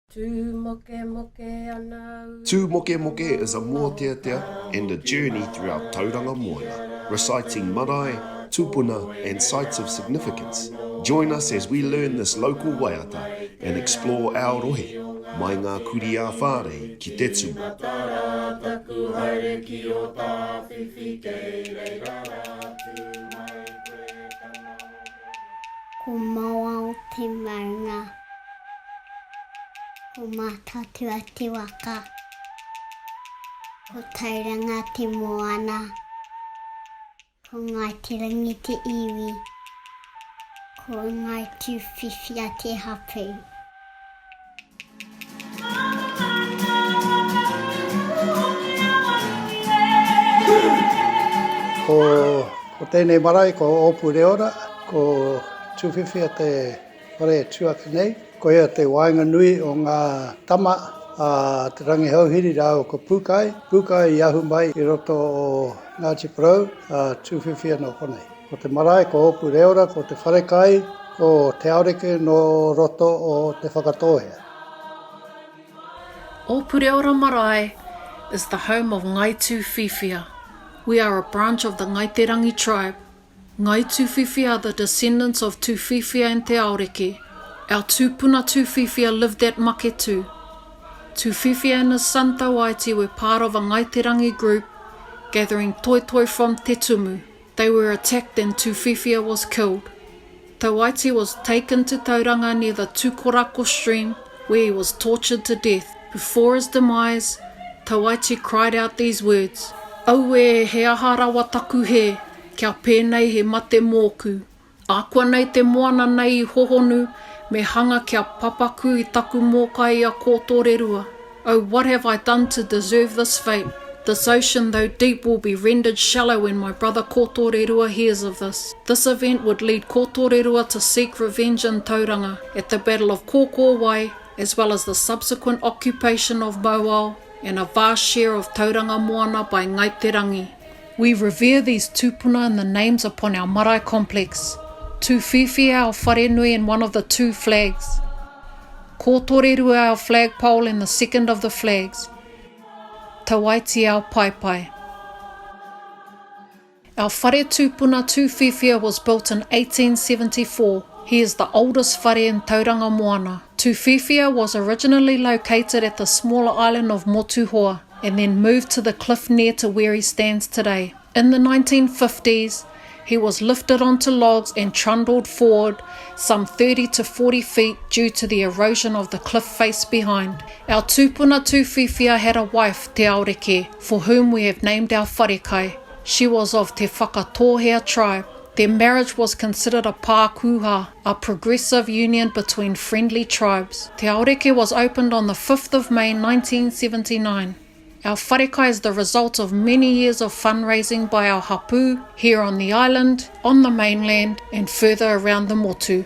Tūmokemoke is a mōteatea and a journey throughout Tauranga Moana, reciting marae, tupuna and sites of significance. Join us as we learn this local waiata and explore our rohe, mai ngā kuri a whare ki te tū. Ko maua o te maunga, ko mātatua te waka, ko Tauranga te Moana, ko Ngāti Rangi te iwi, ko ngai tūwhiwhia te hapu. Ko tēnei marae, ko Opureora, ko tūwhiwhia te whare tuaki nei, ko ea te wainga nui o ngā tama te rangi hauhiri rao ko Pukai. Pukai i ahu mai i roto o Ngāti Ranginui, tūwhiwhia no konei. Ko te marae, ko Opureora, ko te wharekai, ko te aureke no roto o te whakatohea. Opureora Marae is the home of Ngai Tūwhiwhia. We are a branch of the Ngāti Rangi tribe. Ngai Tūwhiwhia are the descendants of Tūwhiwhia and Te Aureke. Our tūpuna Tūwhiwhia lived at Maketu. Tūwhiwhia and his son Tawaiti were part of a Ngāti Rangi group gathering toitoi from Te Tumu. They were attacked and Tūwhiwhia was killed. Tawaiti was taken to Tauranga near the Tūkorako stream where he was tortured to death. Before his demise, Tawaiti cried out these words, "Aue he aha rawa taku he, kia pēnei he mate mōku. Ākua nei te moana nei I hohonu, me hanga kia papaku I taku mōkai a kōtōrerua. Oh, what have I done to deserve this fate? This ocean, though deep, will be rendered shallow when my brother Kōtōrerua hears of this." This event would lead Kōtōrerua to seek revenge in Tauranga at the Battle of Kōkōwai, as well as the subsequent occupation of Mauao and a vast share of Tauranga Moana by Ngāti Rangi. We revere these tūpuna and the names upon our marae complex. Tūwhiwhia our wharenui and one of the two flags. Kōtōrerua our flagpole and the second of the flags. Tawaiti our paipai. Our whare tūpuna Tūwhiwhia was built in 1874. He is the oldest whare in Tauranga Moana. Tūwhiwhia was originally located at the smaller island of Motuhoa and then moved to the cliff near to where he stands today. In the 1950s, he was lifted onto logs and trundled forward some 30 to 40 feet due to the erosion of the cliff face behind. Our tūpuna Tūwhiwhia had a wife, Te Aureke, for whom we have named our wharekai. She was of Te Whakatohea tribe. Their marriage was considered a pākuha, a progressive union between friendly tribes. Te Aureke was opened on the 5th of May 1979. Our wharekai is the result of many years of fundraising by our hapu here on the island, on the mainland and further around the motu.